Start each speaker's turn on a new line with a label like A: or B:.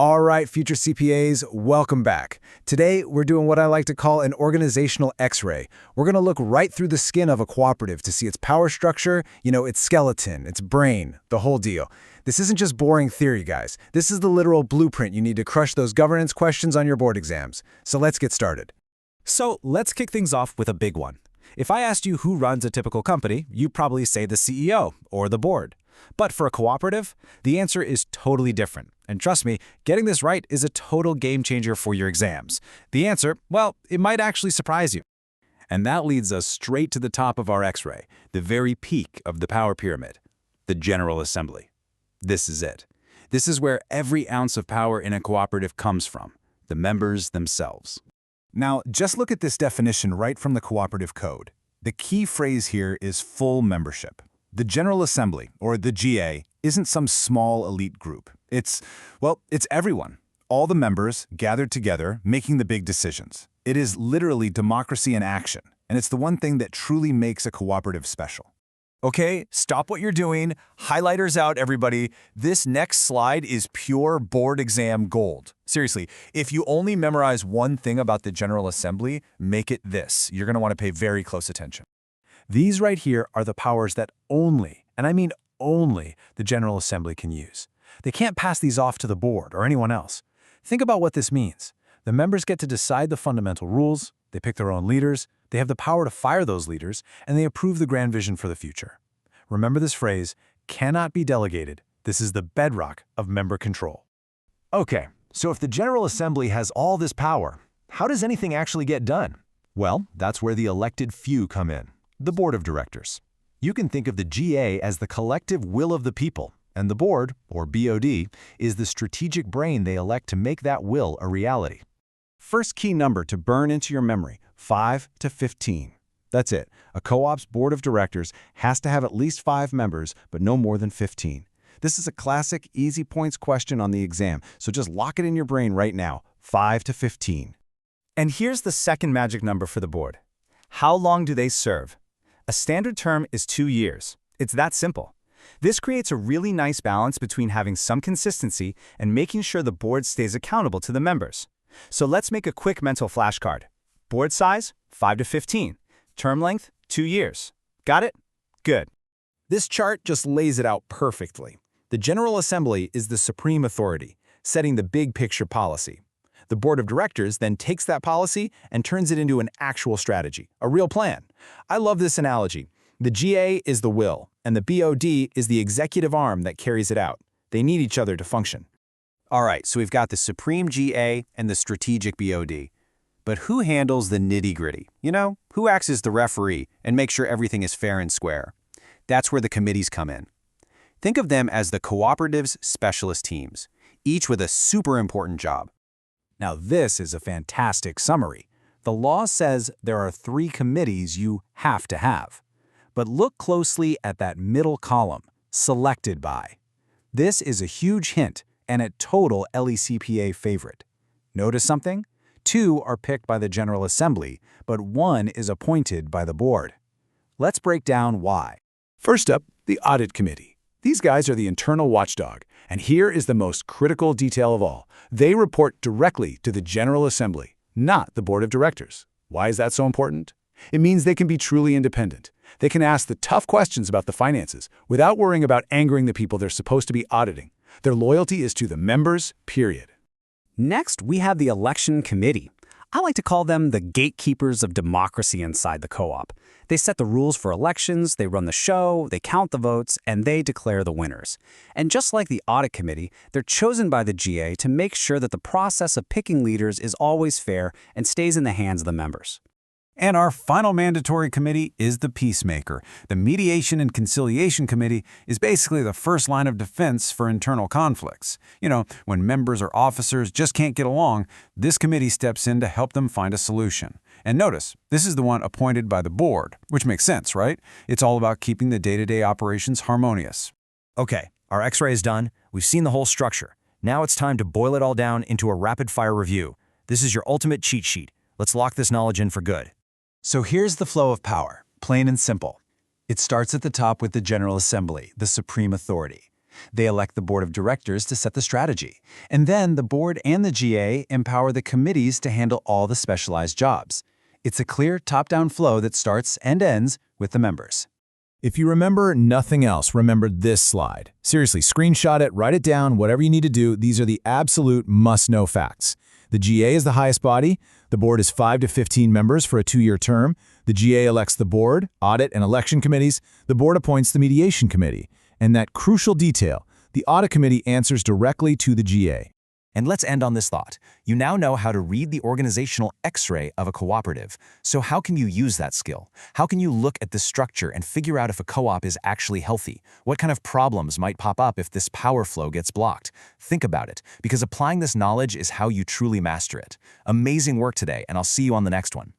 A: All right, future CPAs, welcome back. Today, we're doing what I like to call an organizational X-ray. We're going to look right through the skin of a cooperative to see its power structure, its skeleton, its brain, the whole deal. This isn't just boring theory, guys. This is the literal blueprint you need to crush those governance questions on your board exams. So let's get started.
B: So let's kick things off with a big one. If I asked you who runs a typical company, you'd probably say the CEO or the board. But for a cooperative, the answer is totally different. And trust me, getting this right is a total game changer for your exams. The answer, well, it might actually surprise you. And that leads us straight to the top of our X-ray, the very peak of the power pyramid, the General Assembly. This is it. This is where every ounce of power in a cooperative comes from, the members themselves.
A: Now, just look at this definition right from the Cooperative Code. The key phrase here is full membership. The General Assembly, or the GA, isn't some small elite group. It's everyone. All the members gathered together making the big decisions. It is literally democracy in action, and it's the one thing that truly makes a cooperative special.
C: Okay, stop what you're doing. Highlighters out, everybody. This next slide is pure board exam gold. Seriously, if you only memorize one thing about the General Assembly, make it this. You're going to want to pay very close attention.
A: These right here are the powers that only, and I mean only, the General Assembly can use. They can't pass these off to the board or anyone else. Think about what this means. The members get to decide the fundamental rules, they pick their own leaders, they have the power to fire those leaders, and they approve the grand vision for the future. Remember this phrase, cannot be delegated. This is the bedrock of member control.
D: Okay, so if the General Assembly has all this power, how does anything actually get done? Well, that's where the elected few come in, the Board of Directors. You can think of the GA as the collective will of the people, and the board, or BOD, is the strategic brain they elect to make that will a reality.
B: First key number to burn into your memory, 5 to 15. That's it. A co-op's board of directors has to have at least 5 members, but no more than 15. This is a classic easy points question on the exam, so just lock it in your brain right now, 5 to 15.
C: And here's the second magic number for the board. How long do they serve? A standard term is 2 years. It's that simple. This creates a really nice balance between having some consistency and making sure the board stays accountable to the members. So let's make a quick mental flashcard. Board size, 5 to 15. Term length, 2 years. Got it? Good.
A: This chart just lays it out perfectly. The General Assembly is the supreme authority, setting the big picture policy. The Board of Directors then takes that policy and turns it into an actual strategy, a real plan. I love this analogy. The GA is the will, and the BOD is the executive arm that carries it out. They need each other to function.
E: All right, so we've got the supreme GA and the strategic BOD. But who handles the nitty-gritty? Who acts as the referee and makes sure everything is fair and square? That's where the committees come in. Think of them as the cooperative's specialist teams, each with a super important job.
B: Now this is a fantastic summary. The law says there are 3 committees you have to have. But look closely at that middle column, selected by. This is a huge hint and a total LECPA favorite. Notice something? 2 are picked by the General Assembly, but 1 is appointed by the board. Let's break down why.
A: First up, the Audit Committee. These guys are the internal watchdog, and here is the most critical detail of all. They report directly to the General Assembly, not the Board of Directors. Why is that so important? It means they can be truly independent. They can ask the tough questions about the finances without worrying about angering the people they're supposed to be auditing. Their loyalty is to the members, period.
F: Next, we have the Election Committee. I like to call them the gatekeepers of democracy inside the co-op. They set the rules for elections, they run the show, they count the votes, and they declare the winners. And just like the Audit Committee, they're chosen by the GA to make sure that the process of picking leaders is always fair and stays in the hands of the members.
B: And our final mandatory committee is the Peacemaker. The Mediation and Conciliation Committee is basically the first line of defense for internal conflicts. When members or officers just can't get along, this committee steps in to help them find a solution. And notice, this is the one appointed by the board, which makes sense, right? It's all about keeping the day-to-day operations harmonious.
C: Okay, our X-ray is done. We've seen the whole structure. Now it's time to boil it all down into a rapid-fire review. This is your ultimate cheat sheet. Let's lock this knowledge in for good.
A: So here's the flow of power, plain and simple. It starts at the top with the General Assembly, the supreme authority. They elect the board of directors to set the strategy. And then the board and the GA empower the committees to handle all the specialized jobs. It's a clear top-down flow that starts and ends with the members.
D: If you remember nothing else, remember this slide. Seriously, screenshot it, write it down, whatever you need to do. These are the absolute must-know facts. The GA is the highest body. The board is 5 to 15 members for a 2-year term. The GA elects the board, audit, and election committees. The board appoints the mediation committee. And that crucial detail, the audit committee answers directly to the GA.
C: And let's end on this thought. You now know how to read the organizational X-ray of a cooperative. So how can you use that skill? How can you look at the structure and figure out if a co-op is actually healthy? What kind of problems might pop up if this power flow gets blocked? Think about it, because applying this knowledge is how you truly master it. Amazing work today, and I'll see you on the next one.